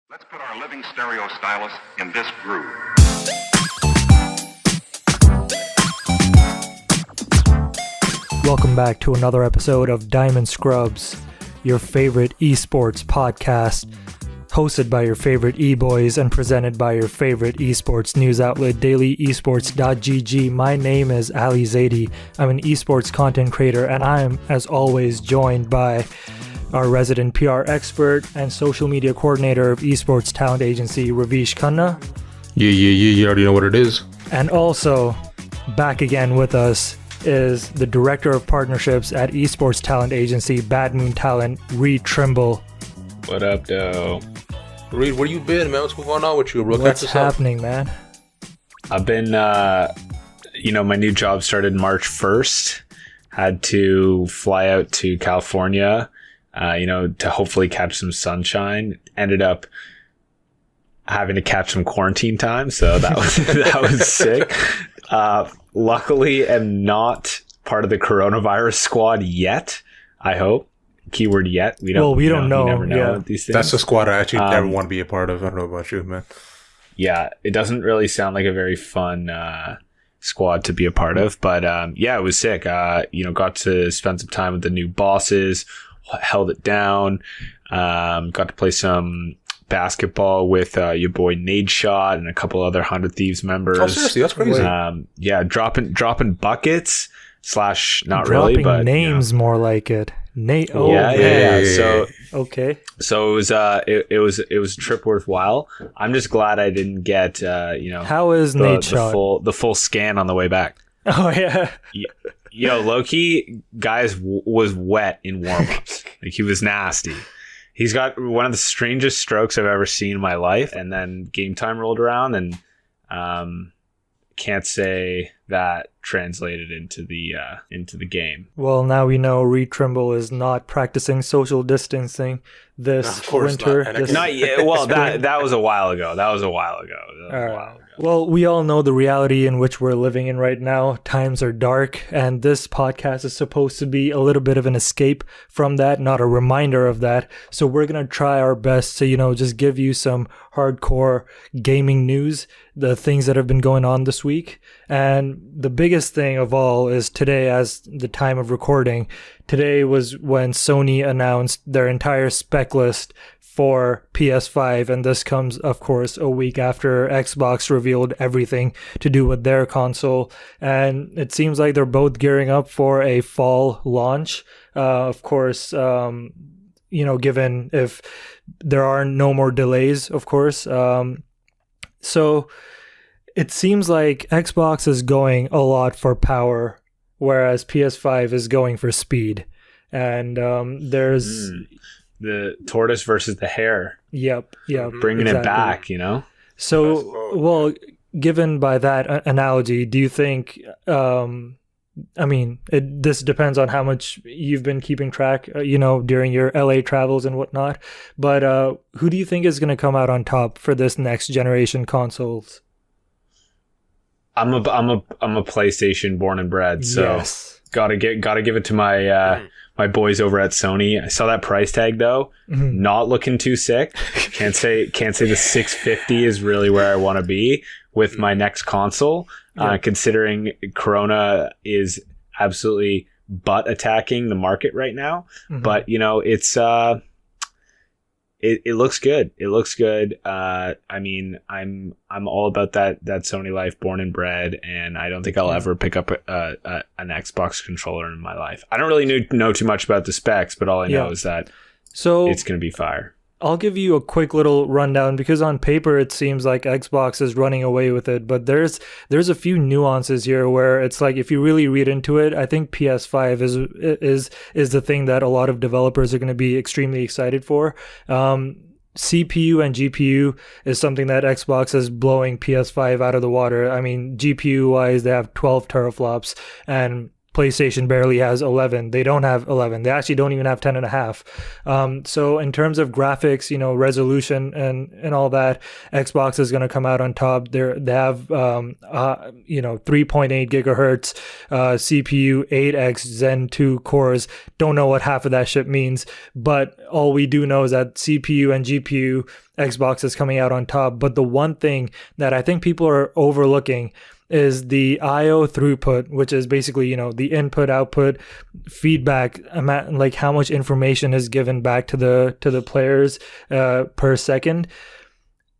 Let's put our living stereo stylus in this groove. Welcome back to another episode of Diamond Scrubs, your favorite eSports podcast, hosted by your favorite e-boys and presented by your favorite eSports news outlet, dailyesports.gg. My name is Ali Zaidi. I'm an eSports content creator, and I am, as always, joined by our resident PR expert and social media coordinator of eSports talent agency, Ravish Khanna. Yeah, you already know what it is. And also, back again with us is the Director of Partnerships at eSports Talent Agency, Bad Moon Talent, Reed Trimble. What up, though? Reed, where you been, man? What's going on with you? What's happening, man? I've been, my new job started March 1st. Had to fly out to California, to hopefully catch some sunshine. Ended up having to catch some quarantine time, so that was that was sick. Luckily, I'm not part of the coronavirus squad yet. I hope. Keyword yet. We don't know. You never know with these things. That's the squad I actually never want to be a part of. I don't know about you, man. Yeah, it doesn't really sound like a very fun squad to be a part of, but it was sick. Got to spend some time with the new bosses, held it down, got to play some basketball with your boy Nade Shot and a couple other 100 Thieves members. Oh, seriously, that's crazy. Dropping buckets / not Dropping really, but names more like it. Nate. Oh, yeah. So okay. So it was a trip worthwhile. I'm just glad I didn't get How is Nate Shot? the full scan on the way back. Oh yeah. Yo, low-key, guys was wet in warm-ups. Like, he was nasty. He's got one of the strangest strokes I've ever seen in my life. And then game time rolled around, and can't say that translated into the game. Well, now we know Reed Trimble is not practicing social distancing this winter. Not yet. Well, that was a while ago. Well, we all know the reality in which we're living in right now. Times are dark, and this podcast is supposed to be a little bit of an escape from that, not a reminder of that. So we're going to try our best to, just give you some hardcore gaming news, the things that have been going on this week. And the biggest thing of all is today, as the time of recording, today was when Sony announced their entire spec list for PS5, and this comes, of course, a week after Xbox revealed everything to do with their console, and it seems like they're both gearing up for a fall launch. Of course, given if there are no more delays, of course. So it seems like Xbox is going a lot for power, whereas PS5 is going for speed. And there's the tortoise versus the hare. Yep. Bringing it back, So, well, given by that analogy, do you think, this depends on how much you've been keeping track, during your LA travels and whatnot, but who do you think is going to come out on top for this next generation consoles? I'm a PlayStation born and bred, so yes. gotta give it to my my boys over at Sony. I saw that price tag though, not looking too sick. Can't say the 650 is really where I want to be with my next console. Considering Corona is absolutely butt attacking the market right now, but it's It looks good. It looks good. I'm all about that Sony life, born and bred, and I don't think I'll ever pick up an Xbox controller in my life. I don't really know too much about the specs, but all I know is that it's going to be fire. I'll give you a quick little rundown because on paper it seems like Xbox is running away with it, but there's a few nuances here where it's like if you really read into it, I think PS5 is the thing that a lot of developers are going to be extremely excited for. CPU and GPU is something that Xbox is blowing PS5 out of the water. I mean, GPU wise, they have 12 teraflops, and PlayStation barely has 11. They don't have 11. They actually don't even have 10 and a half. So in terms of graphics, resolution and all that, Xbox is going to come out on top. They have 3.8 gigahertz CPU, 8x Zen 2 cores. Don't know what half of that shit means, but all we do know is that CPU and GPU, Xbox is coming out on top. But the one thing that I think people are overlooking is the IO throughput, which is basically, the input output feedback amount, like how much information is given back to the players per second.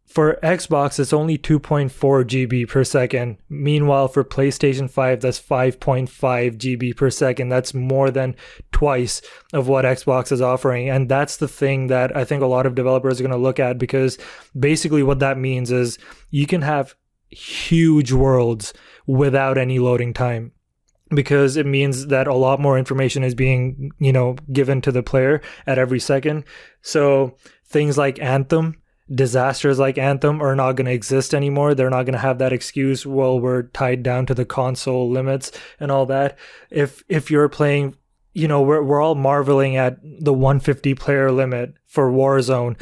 For Xbox, it's only 2.4 GB per second. Meanwhile, for PlayStation 5, that's 5.5 GB per second. That's more than twice of what Xbox is offering. And that's the thing that I think a lot of developers are going to look at, because basically what that means is you can have huge worlds without any loading time, because it means that a lot more information is being, given to the player at every second. So things like Anthem, disasters like Anthem are not going to exist anymore. They're not going to have that excuse, well, we're tied down to the console limits and all that. If you're playing, we're all marveling at the 150 player limit for Warzone.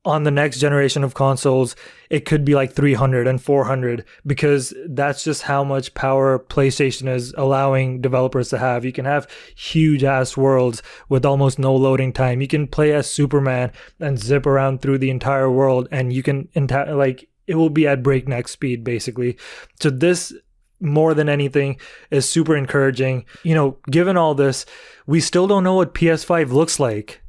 On the next generation of consoles, it could be like 300 and 400, because that's just how much power PlayStation is allowing developers to have. You can have huge ass worlds with almost no loading time. You can play as Superman and zip around through the entire world, and you can it will be at breakneck speed basically. So this, more than anything, is super encouraging. Given all this, we still don't know what PS5 looks like.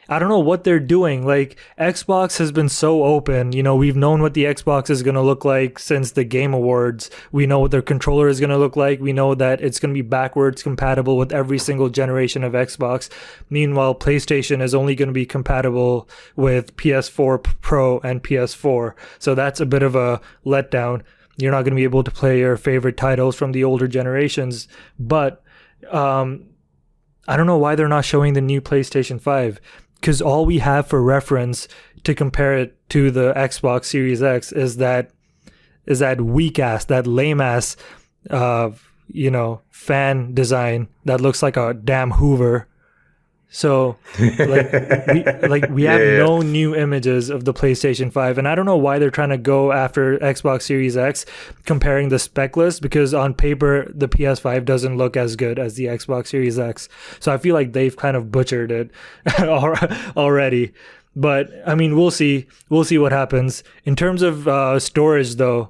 I don't know what they're doing. Like, Xbox has been so open. We've known what the Xbox is going to look like since the Game Awards. We know what their controller is going to look like. We know that it's going to be backwards compatible with every single generation of Xbox. Meanwhile, PlayStation is only going to be compatible with PS4 Pro and PS4. So that's a bit of a letdown. You're not going to be able to play your favorite titles from the older generations. But I don't know why they're not showing the new PlayStation 5. Because all we have for reference to compare it to the Xbox Series X is that weak ass, that lame ass, fan design that looks like a damn Hoover. So we have no new images of the PlayStation 5, and I don't know why they're trying to go after Xbox Series X, comparing the spec list, because on paper the PS5 doesn't look as good as the Xbox Series X. So I feel like they've kind of butchered it already. But I mean, we'll see what happens. In terms of storage though,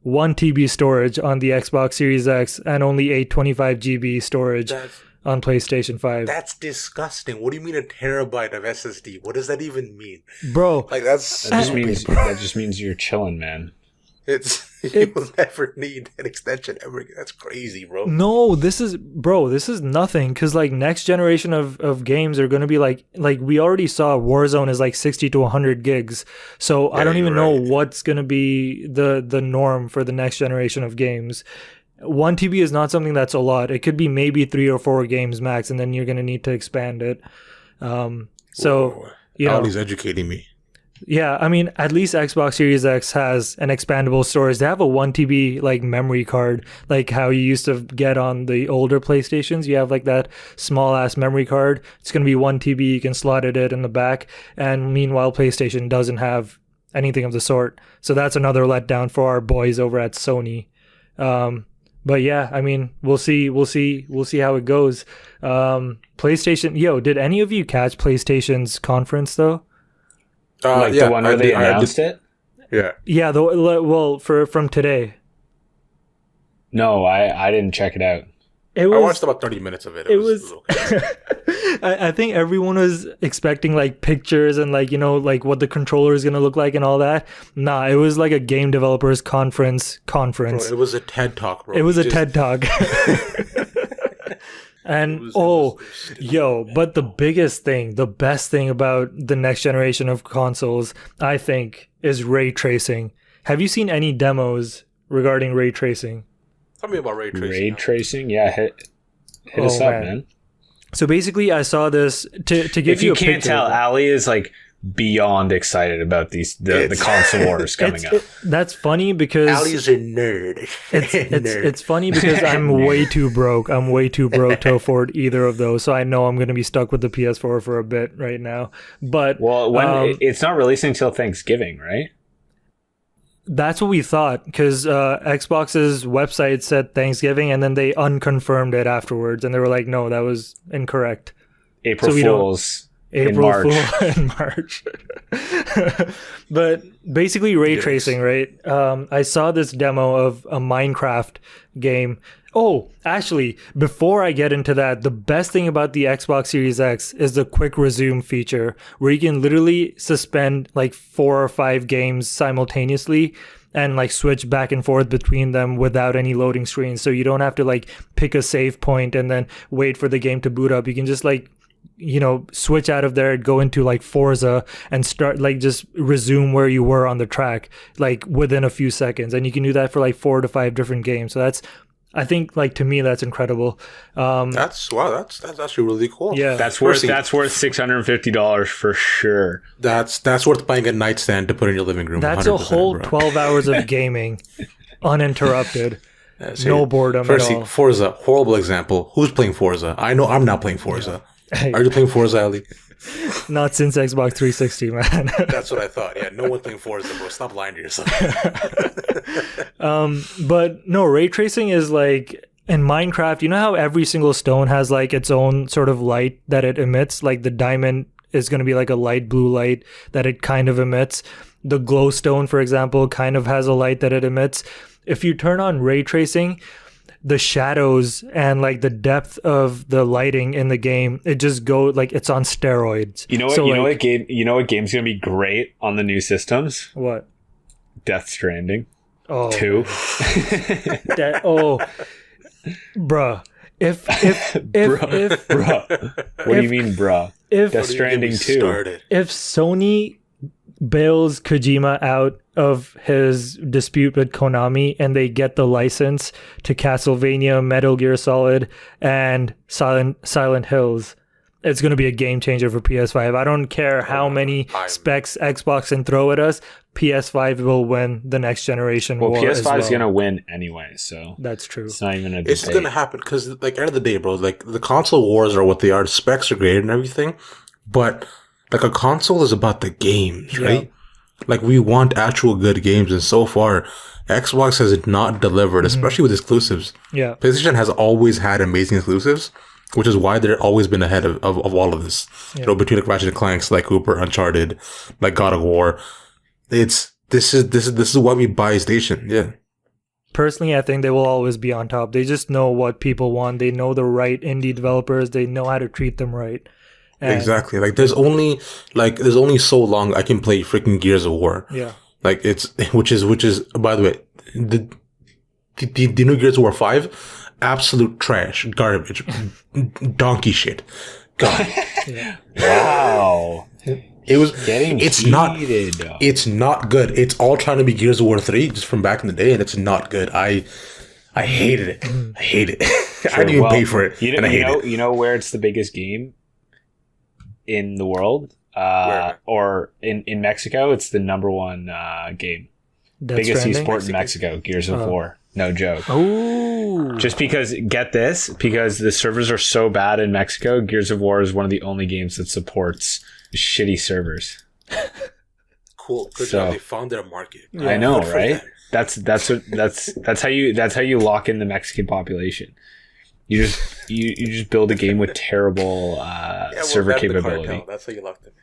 1 TB storage on the Xbox Series X and only 825 GB storage on PlayStation 5. That's disgusting. What do you mean a terabyte of SSD? What does that even mean? Bro, that just means you're chilling, man. You will never need an extension ever again. That's crazy, bro. No, this is nothing, because next generation of games are going to be like we already saw Warzone is 60 to 100 gigs. So I don't even know what's going to be the norm for the next generation of games. 1 TB is not something that's a lot. It could be maybe 3 or 4 games max, and then you're going to need to expand it. Ali's educating me. Yeah, I mean, at least Xbox Series X has an expandable storage. They have a 1 TB memory card, like how you used to get on the older PlayStations. You have that small ass memory card. It's going to be 1 TB. You can slot it in the back. And meanwhile, PlayStation doesn't have anything of the sort. So that's another letdown for our boys over at Sony. But yeah, I mean, we'll see how it goes. PlayStation, did any of you catch PlayStation's conference though? The one where they announced it? Yeah. Yeah, from today. No, I didn't check it out. I watched about 30 minutes of it. It was okay. I think everyone was expecting pictures and what the controller is going to look like and all that. Nah, it was like a game developers conference. Bro, it was a TED Talk, bro. It was a TED Talk. And but the best thing about the next generation of consoles, I think, is ray tracing. Have you seen any demos regarding ray tracing? Tell me about ray tracing. Ray tracing? Yeah, hit us up, man. So basically, I saw this to give you a picture. If you can't tell, Ali is beyond excited about the console wars coming up. That's funny because Ali's a nerd. it's funny because I'm way too broke. I'm way too broke to afford either of those. So I know I'm going to be stuck with the PS4 for a bit right now. But when it's not releasing until Thanksgiving, right? That's what we thought, because Xbox's website said Thanksgiving, and then they unconfirmed it afterwards, and they were like, "No, that was incorrect." April Fools. April in March. Fool in March. But basically ray tracing, right? I saw this demo of a Minecraft game. Oh, actually, before I get into that, the best thing about the Xbox Series X is the quick resume feature, where you can literally suspend like 4 or 5 games simultaneously and like switch back and forth between them without any loading screens. So you don't have to like pick a save point and then wait for the game to boot up. You can just like, you know, switch out of there, go into like Forza and start like just resume where you were on the track like within a few seconds. And you can do that for like 4 to 5 different games. So that's, I think, like, to me, that's incredible. That's actually really cool. Yeah, that's worth $650 for sure. That's worth buying a nightstand to put in your living room. That's a whole 12 hours of gaming uninterrupted. No boredom at all. Forza, horrible example. Who's playing Forza? I know I'm not playing Forza. Yeah. Are you playing Forza, Ali? Not since Xbox 360, man. That's what I thought. Yeah, no one playing Forza, bro. Stop lying to yourself. But no, ray tracing is like in Minecraft. You know how every single stone has like its own sort of light that it emits? Like the diamond is going to be like a light blue light that it kind of emits. The glowstone, for example, kind of has a light that it emits. If you turn on ray tracing, the shadows and like the depth of the lighting in the game, it just go like it's on steroids. You know what? So, you know what game's gonna be great on the new systems? What? Death Stranding. Oh, 2. Bruh. If what do you mean, bruh? If Death Stranding 2. If Sony bails Kojima out of his dispute with Konami and they get the license to Castlevania, Metal Gear Solid, and Silent Hills, it's going to be a game changer for PS5. I don't care how many specs Xbox can throw at us. PS5 will win the next generation war. PS5 is going to win anyway, so that's true. It's not even a debate. It's going to happen because, like, end of the day, bro, like the console wars are what they are. The specs are great and everything, but like a console is about the games, right? Yeah. Like we want actual good games, and so far, Xbox has not delivered, especially with exclusives. Yeah, PlayStation has always had amazing exclusives, which is why they've always been ahead of all of this. Yeah. You know, between like Ratchet and Clanks, like Cooper, Uncharted, like God of War. This is why we buy a station. Yeah. Personally, I think they will always be on top. They just know what people want. They know the right indie developers. They know how to treat them right. And exactly. Like there's only so long I can play freaking Gears of War. Yeah. Like which is by the way, the new Gears of War 5, absolute trash, garbage, donkey shit. God. Yeah. Wow. It's not good. It's all trying to be Gears of War 3 just from back in the day, and it's not good. I hated it. I hate it. Sure, I didn't even pay for it. You know where it's the biggest game in the world? Or in Mexico, it's the number 1 game. Biggest esport in Mexico, Gears of War. No joke. Oh. Just because, get this, because the servers are so bad in Mexico, Gears of War is one of the only games that supports shitty servers. Cool. Good job. They found their market. I know, right? That's how you lock in the Mexican population. You just build a game with terrible server capability. That's how you lock them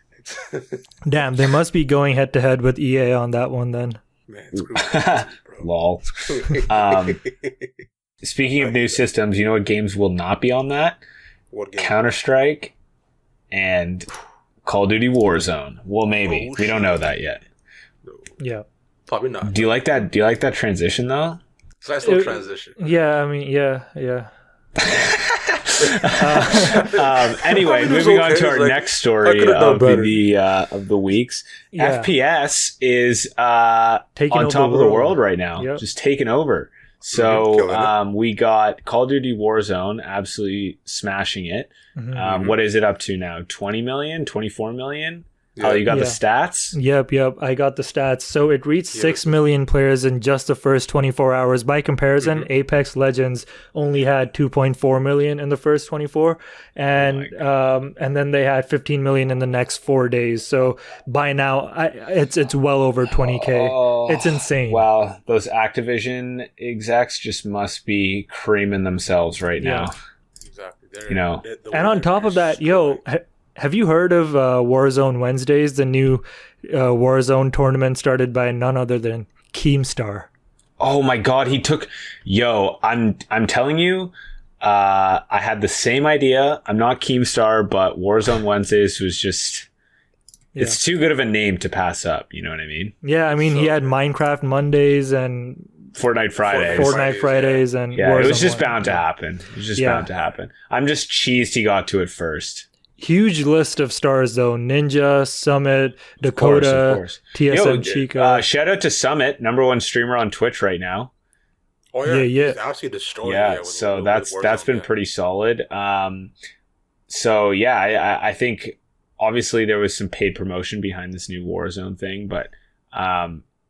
in. Damn, they must be going head to head with EA on that one then. Man, it's crazy, bro. Lol. Speaking of new systems, you know what games will not be on that? What game? Counter-Strike and Call of Duty Warzone. Well, maybe. We don't know that yet. No. Yeah. Probably not. Do you like that transition though? It's a nice little transition. Yeah, I mean, yeah. Anyway, moving on to our next story of the weeks. Yeah. FPS is on top of the world right now, just taking over. So we got Call of Duty Warzone absolutely smashing it. Mm-hmm. What is it up to now? 20 million, 24 million Oh, you got the Yeah. stats? Yep. I got the stats. So it reached 6 million players in just the first 24 hours. By comparison, Apex Legends only had 2.4 million in the first 24, and then they had 15 million in the next 4 days. So by now, it's well over 20K. It's insane. Wow, those Activision execs just must be creaming themselves right now. Exactly. And on top of that, have you heard of Warzone Wednesdays, the new Warzone tournament started by none other than Keemstar? Oh my God, he took. Yo, I'm telling you, I had the same idea. I'm not Keemstar, but Warzone Wednesdays was just. It's too good of a name to pass up. You know what I mean? Yeah, I mean, he had Minecraft Mondays and Fortnite Fridays. Fortnite Fridays and Yeah, it was Warzone just bound Wednesdays. to happen. It was just bound to happen. I'm just cheesed he got to it first. Huge list of stars though: Ninja, Summit, Dakota, Of course. TSM Chica. Shout out to Summit, #1 streamer on Twitch right now. Oh Yeah. He's absolutely destroyed. Yeah, with so Warzone, that's been pretty solid. So yeah, I think obviously there was some paid promotion behind this new Warzone thing, but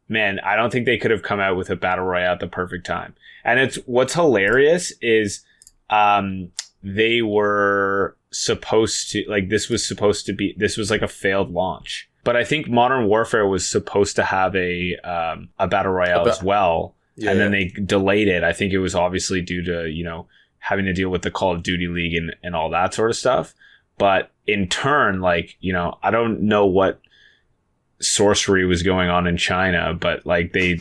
man, I don't think they could have come out with a battle royale at the perfect time. And it's what's hilarious is they were supposed to this was like a failed launch. But I think Modern Warfare was supposed to have a battle royale as well. Yeah, and then they delayed it. I think it was obviously due to, having to deal with the Call of Duty League and all that sort of stuff. But in turn, I don't know what sorcery was going on in China, but they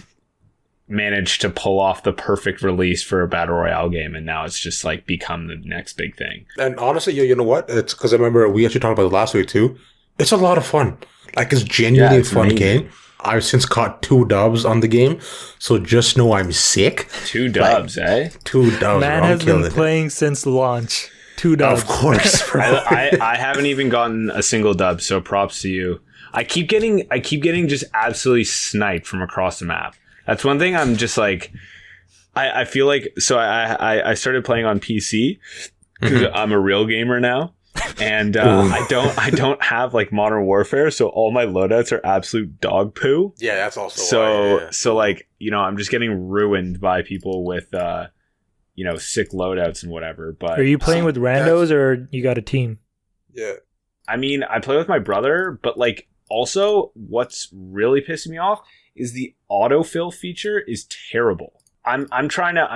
managed to pull off the perfect release for a battle royale game, and now it's just become the next big thing. And honestly, you know what? It's because I remember we actually talked about it last week too. It's a lot of fun. It's genuinely a fun game. I've since caught 2 dubs on the game, so just know I'm sick. 2 dubs, 2 dubs. Man has been playing since launch. 2 dubs. Of course, bro. I haven't even gotten a single dub, so props to you. I keep getting just absolutely sniped from across the map. That's one thing I'm just I feel so I started playing on PC because I'm a real gamer now. And I don't have Modern Warfare, so all my loadouts are absolute dog poo. Yeah, that's also why, so I'm just getting ruined by people with sick loadouts and whatever. But Are you playing with randos or you got a team? Yeah. I mean, I play with my brother, but also what's really pissing me off is the autofill feature is terrible. I'm trying to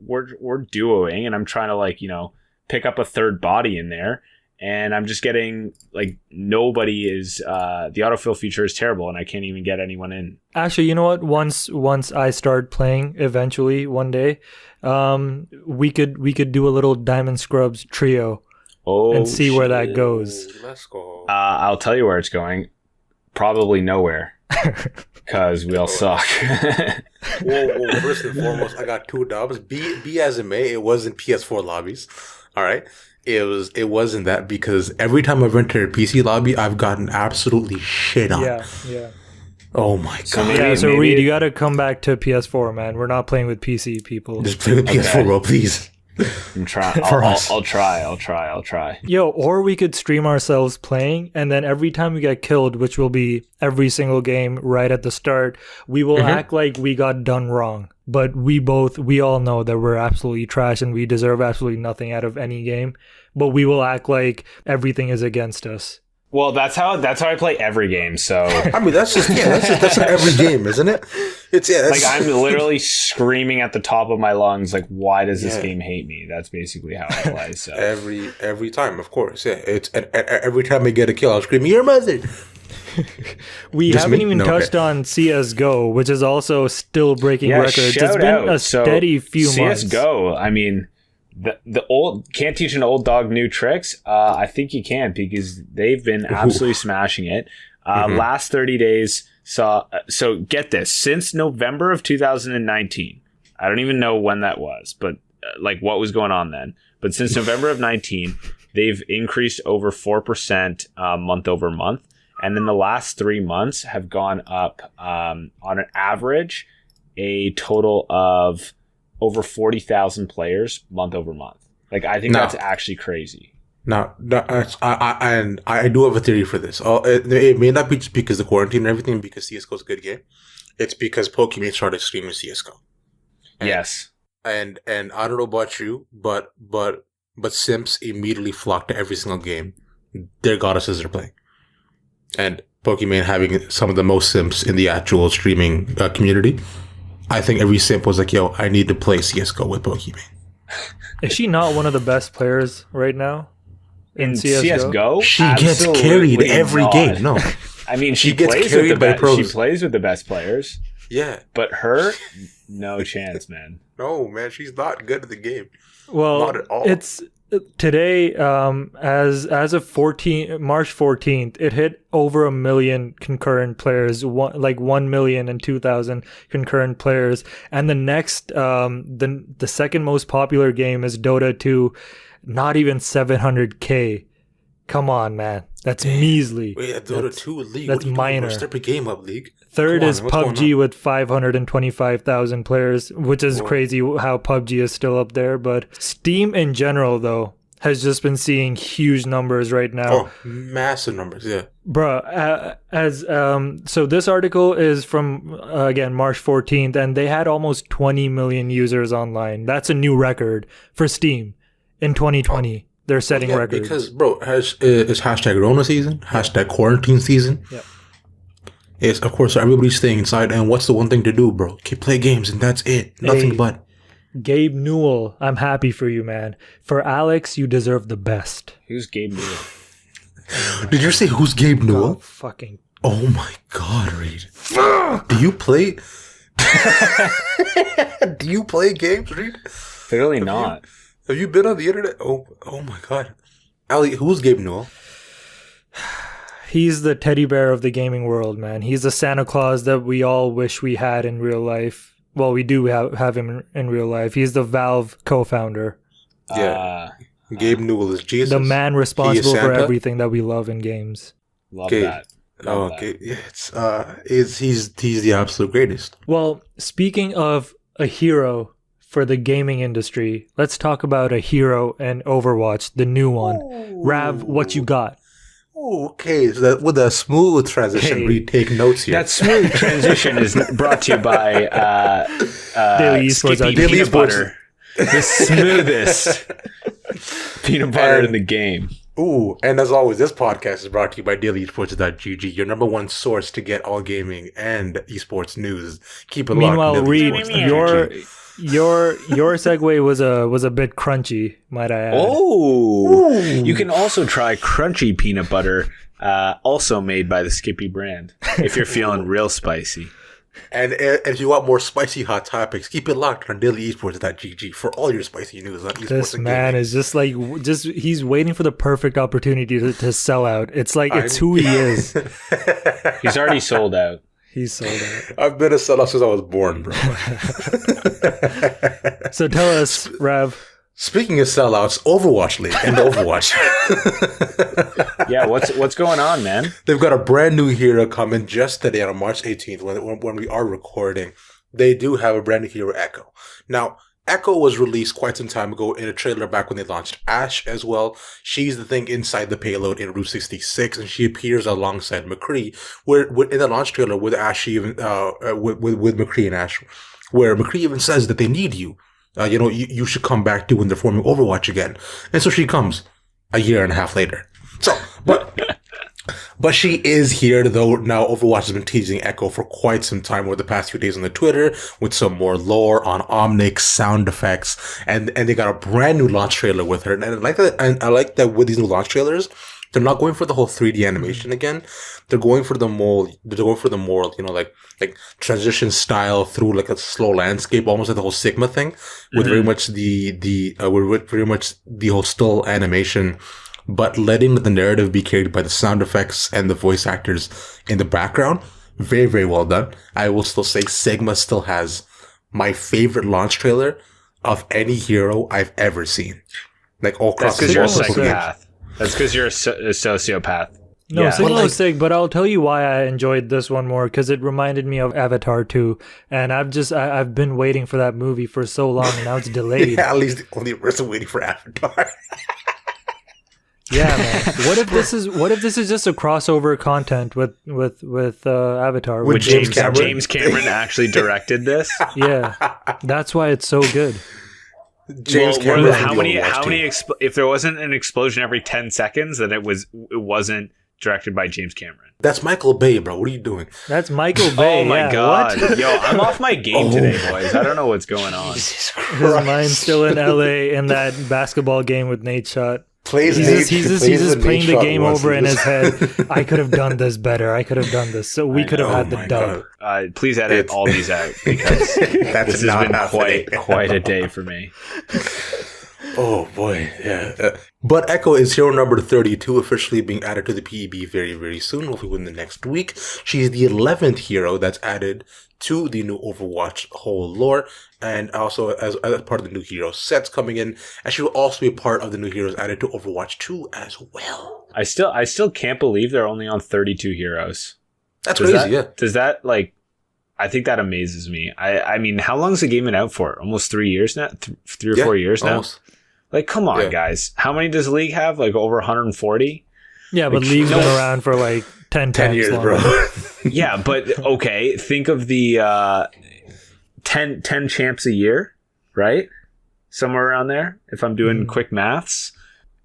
we're duoing and I'm trying to pick up a third body in there, and I'm just getting nobody is the autofill feature is terrible and I can't even get anyone in. Actually, you know what? Once I start playing, eventually one day, we could do a little Diamond Scrubs trio and see where that goes. Let's go. I'll tell you where it's going. Probably nowhere. Because we all suck. Whoa, first and foremost, I got 2 dubs. Be as it may, it wasn't PS4 lobbies. All right. It wasn't that, because every time I've entered a PC lobby, I've gotten absolutely shit on. Yeah. Oh my god. Maybe Reed, you gotta come back to PS4, man. We're not playing with PC people. Just play with PS4, bro, please. I'm trying. I'll try. Yo, or we could stream ourselves playing, and then every time we get killed, which will be every single game right at the start, we will act like we got done wrong. But we all know that we're absolutely trash and we deserve absolutely nothing out of any game. But we will act like everything is against us. Well, that's how I play every game. So I mean, that's every game, isn't it? It's I'm literally screaming at the top of my lungs, why does this game hate me? That's basically how I play. So every time, of course, yeah. It's every time I get a kill, I'll scream, "Your mother!" We haven't even touched on Csgo, which is also still breaking records. It's been a steady few months. Csgo, I mean, the old can't teach an old dog new tricks. I think you can, because they've been absolutely smashing it. Last 30 days saw. So get this: since November of 2019, I don't even know when that was, but what was going on then. But since November of 19, they've increased over 4% month over month. And then the last 3 months have gone up on an average a total of over 40,000 players month over month. I think that's actually crazy. I do have a theory for this. It may not be just because of the quarantine and everything, because CSGO is a good game. It's because Pokemon started streaming CSGO. Yes. And I don't know about you, but simps immediately flock to every single game their goddesses are playing. And Pokemon having some of the most simps in the actual streaming community, I think every simp was like, yo, I need to play CSGO with Pokemon. Is she not one of the best players right now In CSGO? She gets carried every game. No. I mean, she gets carried by pros. She plays with the best players. Yeah. But her, no chance, man. No, man, she's not good at the game. Well, not at all. It's today, as of March 14th, it hit over 1 million concurrent players, 1,002,000 concurrent players, and the next, the second most popular game is Dota 2, not even 700K. Come on, man, that's measly. Wait, Dota 2 League. That's minor. Step a game up, League. Third is PUBG with 525,000 players, which is crazy how PUBG is still up there. But Steam in general, though, has just been seeing huge numbers right now. Oh, massive numbers, yeah. Bruh, so this article is from, again, March 14th, and they had almost 20 million users online. That's a new record for Steam in 2020. They're setting records. Because, bro, it's hashtag Rona season, hashtag quarantine season. Yep. It's, of course, everybody's staying inside, and what's the one thing to do, bro? Play games, and that's it. Nothing but. Gabe Newell, I'm happy for you, man. For Alex, you deserve the best. Who's Gabe Newell? Did you say who's Gabe Newell? Fucking. Oh my God, Reed. Do you play? Do you play games, Reed? Clearly not. Have you been on the internet? Oh my God. Ali, who's Gabe Newell? He's the teddy bear of the gaming world, man. He's the Santa Claus that we all wish we had in real life. Well, we do have him in real life. He's the Valve co-founder. Yeah. Gabe Newell is Jesus. The man responsible for everything that we love in games. Love that. Okay. Yeah, he's the absolute greatest. Well, speaking of a hero for the gaming industry, let's talk about a hero in Overwatch, the new one. Ooh. Rav, what you got? Okay, so with a smooth transition, retake notes here. That smooth transition is brought to you by Daily Esports. Daily Peanut Butter. The smoothest peanut butter in the game. Ooh, and as always, this podcast is brought to you by DailyEsports.gg, your number one source to get all gaming and esports news. Keep it locked. Meanwhile, Reed, your segue was a bit crunchy, might I add. Oh, you can also try crunchy peanut butter, also made by the Skippy brand, if you're feeling real spicy. And if you want more spicy hot topics, keep it locked on DailyEsports.gg for all your spicy news on esports. This man is just he's waiting for the perfect opportunity to sell out. It's like it's who he is. He's already sold out. He's sold out. I've been a sellout since I was born, bro. So tell us, Rav. Speaking of sellouts, Overwatch League and Overwatch. Yeah, what's going on, man? They've got a brand new hero coming just today on March 18th when we are recording. They do have a brand new hero, Echo. Now, Echo was released quite some time ago in a trailer back when they launched Ashe as well. She's the thing inside the payload in Route 66, and she appears alongside McCree. Where in the launch trailer with Ashe, even with McCree and Ashe, where McCree even says that they need you. You should come back to when they're forming Overwatch again. And so she comes a year and a half later. So, but she is here, though. Now, Overwatch has been teasing Echo for quite some time over the past few days on the Twitter with some more lore on Omnic sound effects. And they got a brand new launch trailer with her. And I like that. And I like that with these new launch trailers, they're not going for the whole 3D animation again. They're going for the more, like transition style through like a slow landscape, almost like the whole Sigma thing, with very much the whole still animation, but letting the narrative be carried by the sound effects and the voice actors in the background. Very, very well done. I will still say Sigma still has my favorite launch trailer of any hero I've ever seen. Like all across the board. That's because you're a sociopath. No, yeah. Sigma was sick, but I'll tell you why I enjoyed this one more, because it reminded me of Avatar 2, and I've been waiting for that movie for so long, and now it's delayed. Yeah, at least the only person waiting for Avatar. Yeah, man. What if this is just a crossover content with Avatar? With Would James Cameron? James Cameron actually directed this? Yeah, that's why it's so good. James Well, Cameron. how would many? be on How watch many? too. If there wasn't an explosion every 10 seconds, then it wasn't directed by James Cameron. That's Michael Bay, bro. What are you doing? That's Michael Bay. Oh my yeah, god, what? yo, I'm off my game today, boys. I don't know what's going on. Jesus His mind's still in LA in that basketball game with Nate Shot. Plays He's Nate- just plays the playing Nate the shot game once. over in He his just- head. I could have done this better. I could have done this. So we could have had the my dub. God. Please edit all these out because That's this has not been happening. quite a day for me. Oh boy, yeah. But Echo is hero number 32, officially being added to the PEB very, very soon, hopefully within the next week. She's the 11th hero that's added to the new Overwatch whole lore, and also as part of the new hero sets coming in, and she will also be part of the new heroes added to Overwatch 2 as well. I still can't believe they're only on 32 heroes. That's Does crazy, that, Does that like? I think that amazes me. I mean, how long has the game been out for? Almost 3 years now. 3 or 4 years now. Almost. Like, come on, Yeah. guys. How many does League have? Like over 140? Yeah, but Like, League's no- been around for like 10 10 times years, longer. bro. Yeah, but okay. Think of the 10 champs a year, right? Somewhere around there. If I'm doing quick maths,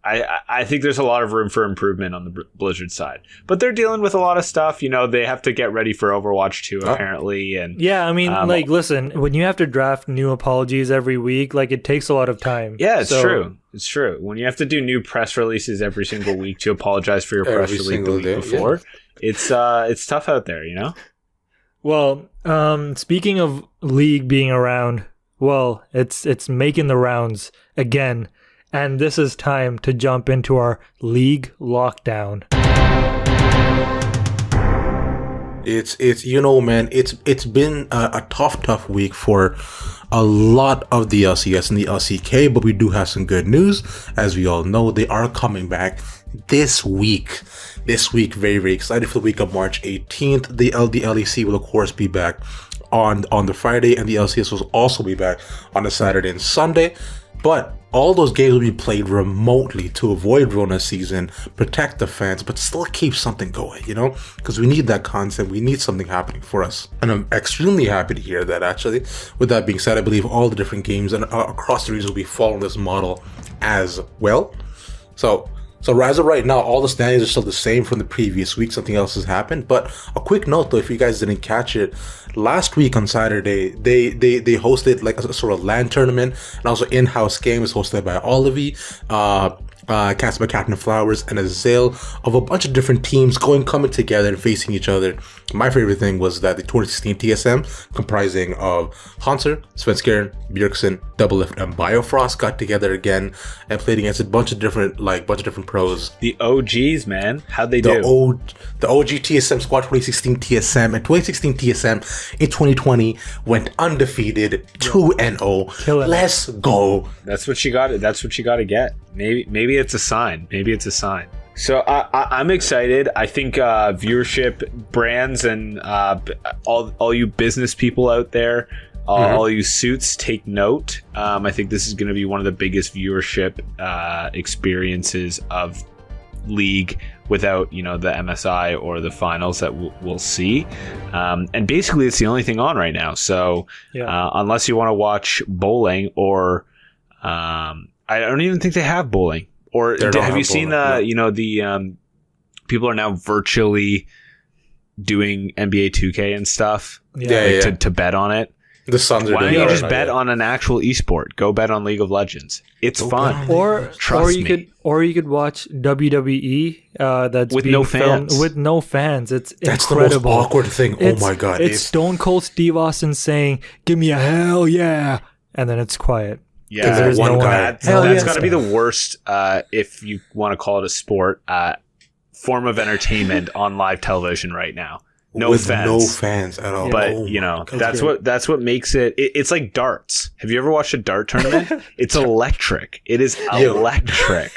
I think there's a lot of room for improvement on the Blizzard side, but they're dealing with a lot of stuff. You know, they have to get ready for Overwatch 2 apparently, and Yeah, I mean, like, listen, when you have to draft new apologies every week, like, it takes a lot of time. yeah, it's So- true. It's true. When you have to do new press releases every single week to apologize for your press Every release the single week day, before, it's tough out there. You know. Well, speaking of League being around, well, it's making the rounds again, and this is time to jump into our League lockdown. It's you know, man, it's been a tough week for a lot of the LCS and the LCK, but we do have some good news. As we all know, they are coming back this week. This week, very, very excited for the week of March 18th. The LEC will of course be back on the Friday, and the LCS will also be back on the Saturday and Sunday. But all those games will be played remotely to avoid Rona season, protect the fans, but still keep something going, you know? Because we need that content. We need something happening for us. And I'm extremely happy to hear that, actually. With that being said, I believe all the different games and across the region will be following this model as well. So as of right now, all the standings are still the same from the previous week. Something else has happened. But a quick note, though, if you guys didn't catch it, last week on Saturday, they hosted like a sort of LAN tournament, and also in-house game was hosted by Olivi, cast by Captain Flowers, and Azale, of a bunch of different teams coming together and facing each other. My favorite thing was that the 2016 TSM, comprising of Hanser, Svenskeren, Bjergsen, Doublelift, and Biofrost, got together again and played against a bunch of different pros. The OGs, man. How'd they The do? the OG TSM squad 2016 TSM and 2016 TSM in 2020 went undefeated 2-0. Kill it. Let's go. That's what you got. That's what you got to get. Maybe it's a sign. So I'm excited. I think viewership, brands, and all you business people out there, all you suits, take note. I think this is going to be one of the biggest viewership experiences of League without the MSI or the finals that we'll see. And basically, it's the only thing on right now. So unless you want to watch bowling or I don't even think they have bowling. Or have you seen the people are now virtually doing NBA 2K and stuff to bet on it? The Suns are Why doing don't you it just right bet now, on an actual esport? Go bet on League of Legends. It's fun. Trust me. Or you could watch WWE that's With being no filmed fans. with no fans. It's That's incredible. the most awkward thing. Oh my god. It's Stone Cold Steve Austin saying, "Give me a hell yeah," and then it's quiet. Yeah, there's no one one. guy. That's Hell yes. got to be the worst, if you want to call it a sport, form of entertainment on live television right now. No with fans. no fans at all. But Oh my God. that's what makes it's like darts. Have you ever watched a dart tournament? It's electric. It is electric.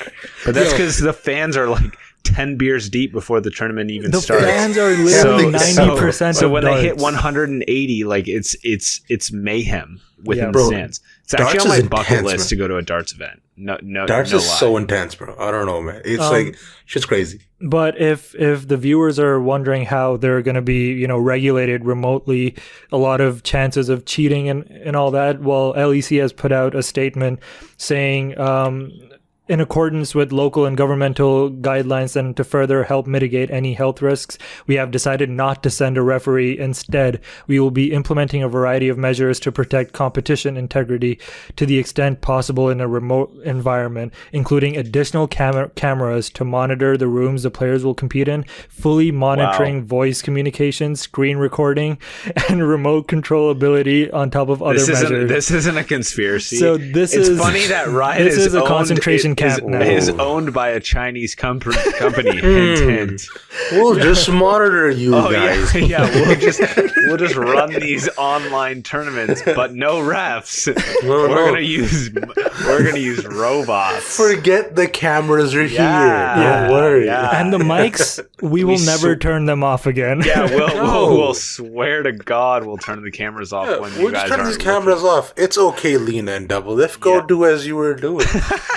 But that's because the fans are like 10 beers deep before the tournament even The starts. fans are literally 90%. So of when they hit darts. 180, like it's mayhem within Bro, the stands. It's actually Darts on my is bucket intense, list man. to go to a darts event. No, Darts no is lie. so intense, bro. I don't know, man. It's like shit's crazy. But if the viewers are wondering how they're going to be, regulated remotely, a lot of chances of cheating and all that, well, LEC has put out a statement saying, in accordance with local and governmental guidelines and to further help mitigate any health risks, we have decided not to send a referee. Instead, we will be implementing a variety of measures to protect competition integrity to the extent possible in a remote environment, including additional cameras to monitor the rooms the players will compete in, fully monitoring voice communication, screen recording, and remote controllability on top of other measures. This isn't a conspiracy. So it's funny that Riot this is a concentration camp now. Is owned by a Chinese company. Hint, hint. We'll just monitor you guys. Yeah. We'll just run these online tournaments, but no refs. We're gonna use robots. Forget the cameras are here. Yeah. Don't worry. Yeah. And the mics, we will never turn them off again. Yeah, we'll swear to God we'll turn the cameras off when you We'll guys just turn aren't these cameras off. It's okay, Lena and Double Lift. Go do as you were doing.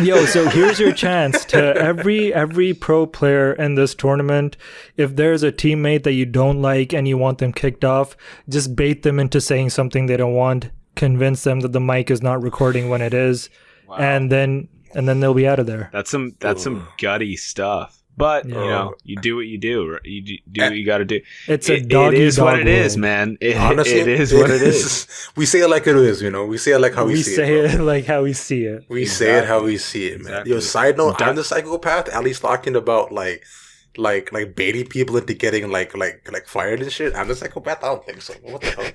Yo, so here's your chance to every pro player in this tournament. If there's a teammate that you don't like and you want them kicked off, just bait them into saying something they don't want. Convince them that the mic is not recording when it is, and then they'll be out of there. That's some gutty stuff. But you do what you do. Right? You do what you got to do. It's it is what it is, man. Honestly, it is what it is. We say it like it is, We say it like how we see it. We say it like how we see it. We say it how we see it, man. Exactly. Yo, side note, I'm the psychopath. At least talking about like baiting people into getting like fired and shit. I'm the psychopath. I don't think so. What the hell?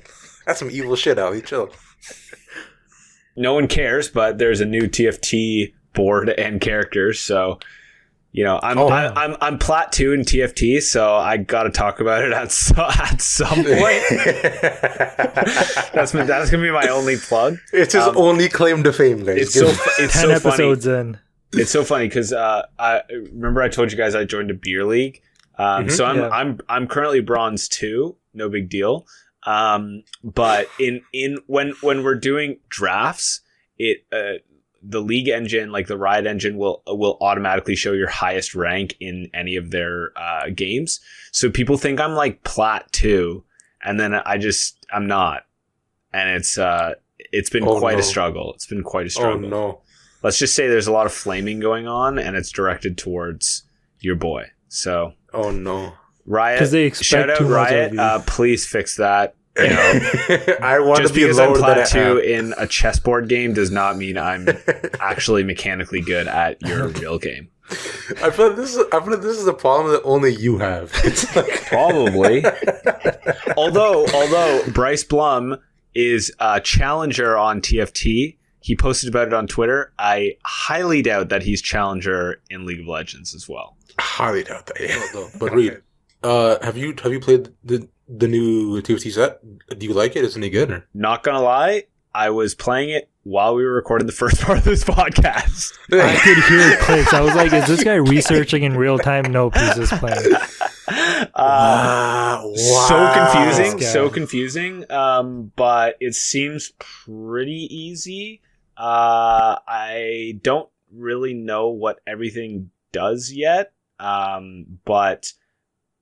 That's some evil shit, Ali. Chill. No one cares, but there's a new TFT board and characters, so. I'm plat 2 in TFT, so I got to talk about it at some point. That's gonna be my only plug. It's his only claim to fame, guys. It's 10 episodes in. It's so funny because I remember I told you guys I joined a beer league. So I'm currently bronze 2, no big deal. But when we're doing drafts, the league engine, like the Riot engine, will automatically show your highest rank in any of their games. So people think I'm like plat 2, and then I'm not. And it's been quite a struggle. It's been quite a struggle. Oh no. Let's just say there's a lot of flaming going on, and it's directed towards your boy. So. Oh no. Riot. Because they expect shout out too much Riot. of you. Please fix that. I want Just to be because I'm lower than plat 2 I am. in a chessboard game does not mean I'm actually mechanically good at your real game. I feel like this is a problem that only you have. It's like Probably. although Bryce Blum is a challenger on TFT. He posted about it on Twitter. I highly doubt that he's challenger in League of Legends as well. highly doubt that. Yeah. But Reed, have you played the new TFT set? Do you like it? Is it any good? Or? Not gonna lie, I was playing it while we were recording the first part of this podcast. I could hear clicks. I was like, is this guy researching in real time? Nope, he's just playing. Wow. So confusing. But it seems pretty easy. I don't really know what everything does yet. But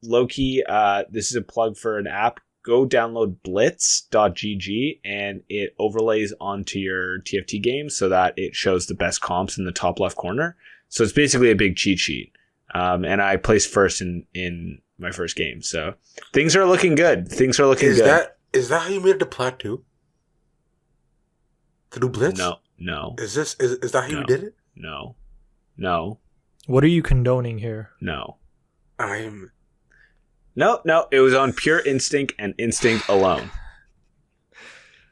low-key, this is a plug for an app. Go download blitz.gg and it overlays onto your TFT game so that it shows the best comps in the top left corner. So it's basically a big cheat sheet. And I placed first in my first game. So things are looking good. Is that how you made it to plat 2? To do blitz? No. Is that how you did it? No. What are you condoning here? No. No, it was on pure instinct and instinct alone.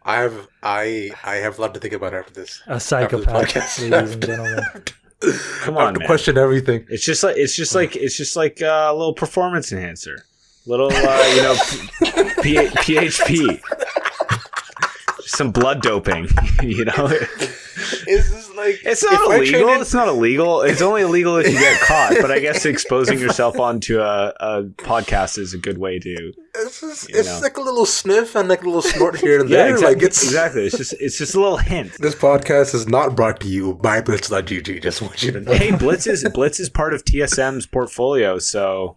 I have a lot to think about after this. A psychopath, ladies and gentlemen. Come I have on, to man. question everything. It's just like a little performance enhancer, little PHP, some blood doping. Is this like It's not illegal. It's not illegal. It's only illegal if you get caught. But I guess exposing yourself onto a podcast is a good way to. It's like a little sniff and like a little snort here and Yeah, there. exactly. Like Exactly. It's just a little hint. This podcast is not brought to you by Blitz.gg. Just want you to know. Hey, Blitz is part of TSM's portfolio, so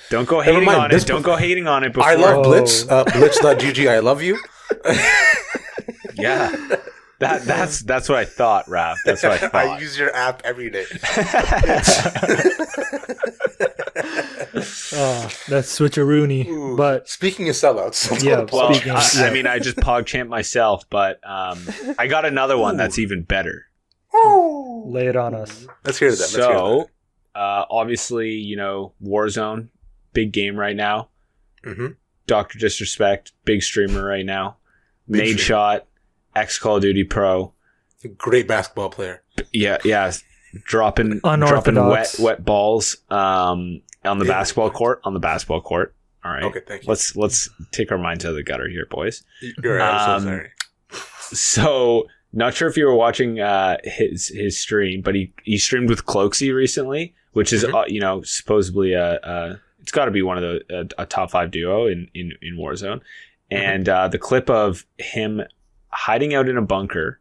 don't go hating on it. Don't go hating on it. Before. I love Blitz. Blitz.gg. I love you. Yeah. That's what I thought, Rav. That's what I thought. I use your app every day. That's switcheroony. But Speaking of sellouts, yeah, Well, speaking of, I mean, I just PogChamp myself, but I got another one that's even better. lay it on us. let's hear that. So, obviously, Warzone, big game right now. Mm-hmm. Dr. Disrespect, big streamer right now. Big Nade streamer. Shot, ex Call of Duty Pro. Great basketball player. Yeah, dropping Unorthodox. wet balls on the basketball court. All right. Okay, thank you. Let's take our minds out of the gutter here, boys. You're right. I'm so sorry. So, not sure if you were watching his stream, but he streamed with Cloaksy recently, which is supposedly it's got to be one of a top 5 duo in Warzone. And the clip of him hiding out in a bunker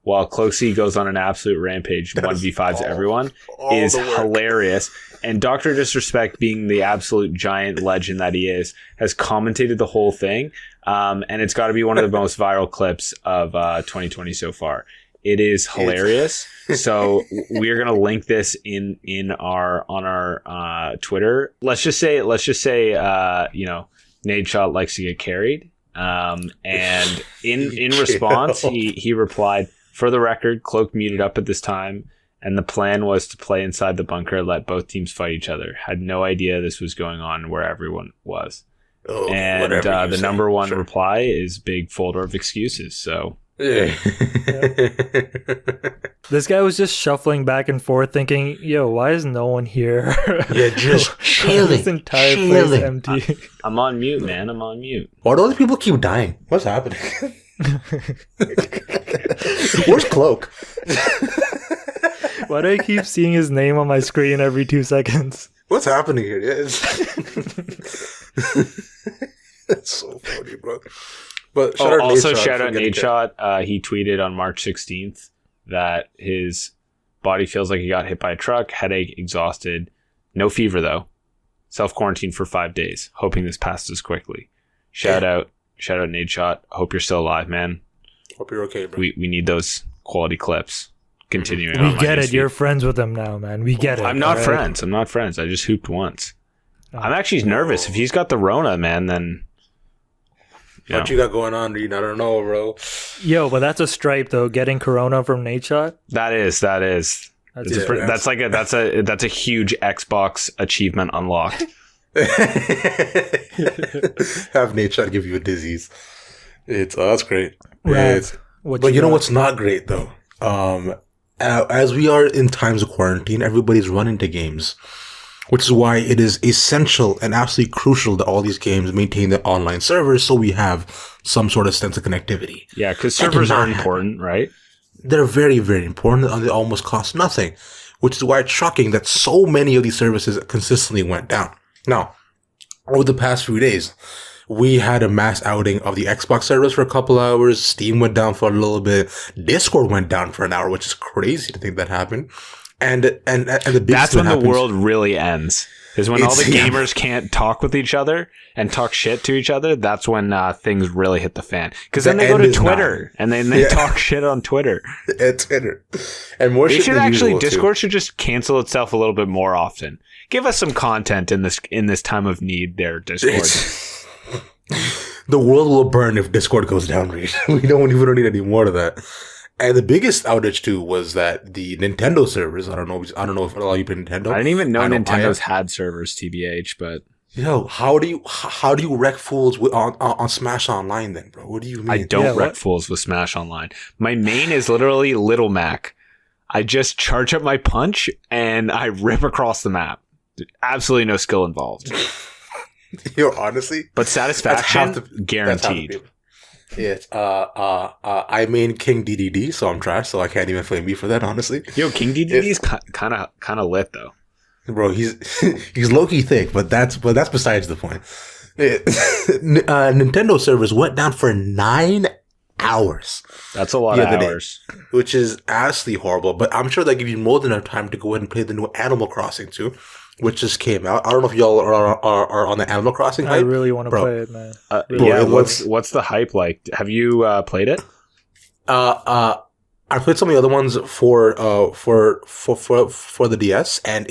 while Cloaksy goes on an absolute rampage, 1v5s everyone, is hilarious. And Dr. Disrespect, being the absolute giant legend that he is, has commentated the whole thing. And it's got to be one of the most viral clips of 2020 so far. It is hilarious. So we're going to link this on our Twitter. Let's just say, Nade Shot likes to get carried. And in response, he replied, "For the record, Cloak muted up at this time, and the plan was to play inside the bunker, let both teams fight each other. Had no idea this was going on where everyone was." Oh, And the number one reply is big folder of excuses. So Yeah. This guy was just shuffling back and forth thinking, yo, why is no one here? Yeah, just chilling. This entire place empty. I'm on mute, man. I'm on mute. Why do all these people keep dying? What's happening? Where's Cloak? Why do I keep seeing his name on my screen every 2 seconds? What's happening here? Yeah, it's so funny, bro. But Shout out Nade Shot. He tweeted on March 16th that his body feels like he got hit by a truck, headache, exhausted, no fever though. Self-quarantine for 5 days, hoping this passes quickly. Shout out Nade Shot. Hope you're still alive, man. Hope you're okay, bro. We need those quality clips. Continuing We on my get it. newsfeed. You're friends with him now, man. We get it. I'm not alright? friends. I just hooped once. Oh. I'm actually nervous. If he's got the Rona, man, then What you got going on, dude? I don't know, bro. Yo, but that's a stripe though. Getting Corona from Nade Shot. that is. That's a huge Xbox achievement unlocked. Have nature give you a disease. That's great. Rav, what But you know got? what's not great though? As we are in times of quarantine, everybody's running to games, which is why it is essential and absolutely crucial that all these games maintain their online servers so we have some sort of sense of connectivity. Yeah, because servers are important, right? They're very, very important and they almost cost nothing, which is why it's shocking that so many of these services consistently went down. Now, over the past few days, we had a mass outing of the Xbox servers for a couple hours. Steam went down for a little bit. Discord went down for an hour, which is crazy to think that happened. And the biggest That's when happens, the world really ends. Is when all the It's- gamers can't talk with each other and talk shit to each other. That's when things really hit the fan. Because then The they go end to is Twitter and then they talk shit on Twitter. It's Twitter. And more They shit should than actually usual, too. Discord should just cancel itself a little bit more often. Give us some content in this time of need. There, Discord. It's- the world will burn if Discord goes down, Reed. We don't need any more of that. And the biggest outage too was that the Nintendo servers. I don't know if a lot of you play Nintendo. I didn't even know I Nintendo's have. had servers, TBH, but Yo, how do you wreck fools on Smash Online then, bro? What do you mean? I don't Yeah, wreck what? fools with Smash Online. My main is literally Little Mac. I just charge up my punch and I rip across the map. Absolutely no skill involved. Yo, honestly, But that's satisfaction half the guaranteed. people. Yes. I main King DDD, so I'm trash, so I can't even blame me for that, honestly. Yo, King DDD is kind of lit though. Bro, he's low-key thick, but that's besides the point. Nintendo servers went down for 9 hours. That's a lot of hours. Which is absolutely horrible. But I'm sure they give you more than enough time to go ahead and play the new Animal Crossing too, which just came out. I don't know if y'all are on the Animal Crossing hype. I really want to play it, man. Yeah, what's the hype like? Have you played it? I played some of the other ones for the DS, and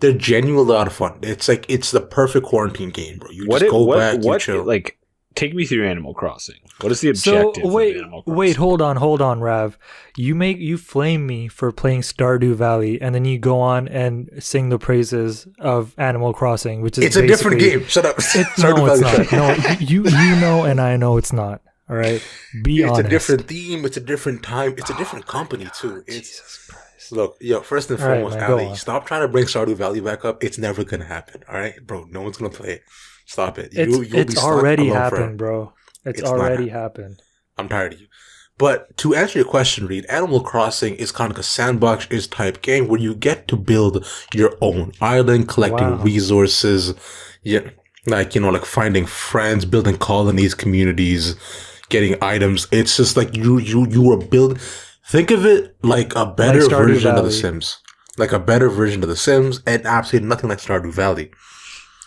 they're genuinely a lot of fun. It's like it's the perfect quarantine game, bro. You go back, you chill. Like, take me through Animal Crossing. What is the objective of Animal Crossing? Wait, hold on, Rav. You flame me for playing Stardew Valley, and then you go on and sing the praises of Animal Crossing, which is it's a different game. Shut up. No, it's not. No, you know, and I know it's not. All right, be honest. It's a different theme. It's a different time. It's a different company too. Jesus Christ. Look, first and foremost, Ali, stop trying to bring Stardew Valley back up. It's never gonna happen. All right, bro. No one's gonna play it. Stop it. It's already happened, bro. It's already happened. I'm tired of you. But to answer your question, Reed, Animal Crossing is kind of like a sandbox-ish type game where you get to build your own island, collecting resources, like finding friends, building colonies, communities, getting items. It's just like you are building. Think of it like a better version of The Sims. Like a better version of The Sims, and absolutely nothing like Stardew Valley.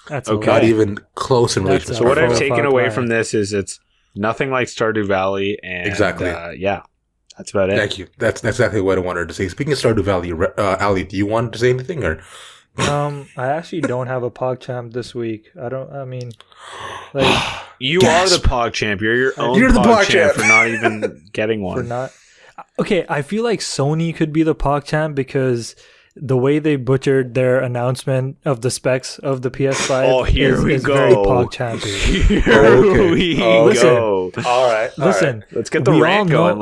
That's okay. Not even close in relation. So what I've taken away from this is it's nothing like Stardew Valley, and exactly. That's about it. Thank you. That's exactly what I wanted to say. Speaking of Stardew Valley, Ali, do you want to say anything or? I actually don't have a PogChamp this week. You are the PogChamp. You're your own PogChamp for not even getting one. Okay, I feel like Sony could be the PogChamp because the way they butchered their announcement of the specs of the PS5 is very PogChampy. Here we go. All right. Listen. Let's get the rant going.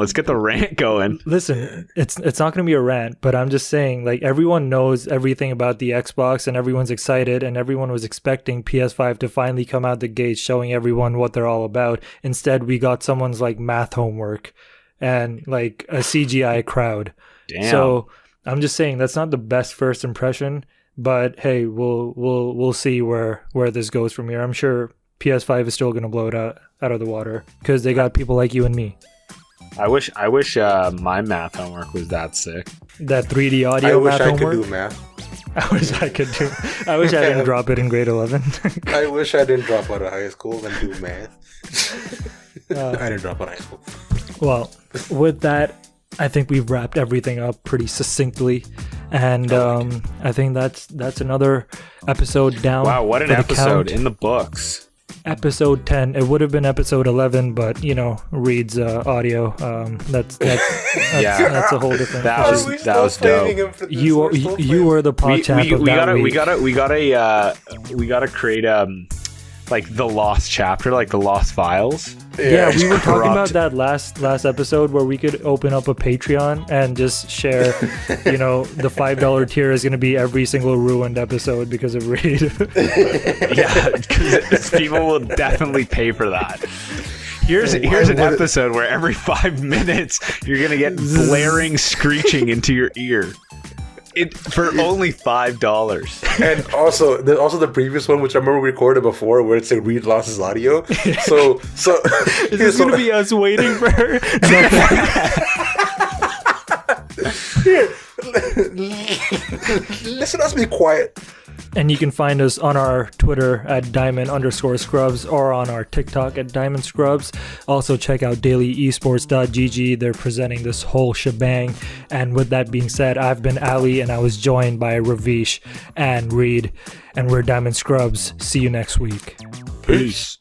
Listen, it's not going to be a rant, but I'm just saying, like, everyone knows everything about the Xbox and everyone's excited and everyone was expecting PS5 to finally come out the gate showing everyone what they're all about. Instead, we got someone's like math homework and like a CGI crowd. Damn. So I'm just saying that's not the best first impression, but hey, we'll see where this goes from here. I'm sure PS5 is still going to blow it out of the water because they got people like you and me. I wish my math homework was that sick. That 3D audio math homework. I wish I could do math. I wish I could do. I wish I didn't drop it in grade 11. I wish I didn't drop out of high school and do math. I didn't drop out of high school. Well, with that, I think we've wrapped everything up pretty succinctly, and I think that's another episode down. Wow, what an episode in the books! Episode 10. It would have been episode 11, but Reed's audio. That's a whole different. That was dope. You were the PogChamp of that week. We gotta create like the lost chapter, like the lost files. Yeah, we were talking about that last episode where we could open up a Patreon and just share, the $5 tier is going to be every single ruined episode because of Reed. Yeah, because people will definitely pay for that. Here's an episode where every 5 minutes you're going to get blaring screeching into your ear. For only $5. And also the previous one, which I remember we recorded before, where it said Reed lost his audio. So is this gonna be us waiting for her? Here, listen, us be quiet. And you can find us on our Twitter at diamond_scrubs or on our TikTok at diamond scrubs. Also check out dailyesports.gg. They're presenting this whole shebang. And with that being said, I've been Ali and I was joined by Ravish and Reed. And we're Diamond Scrubs. See you next week. Peace.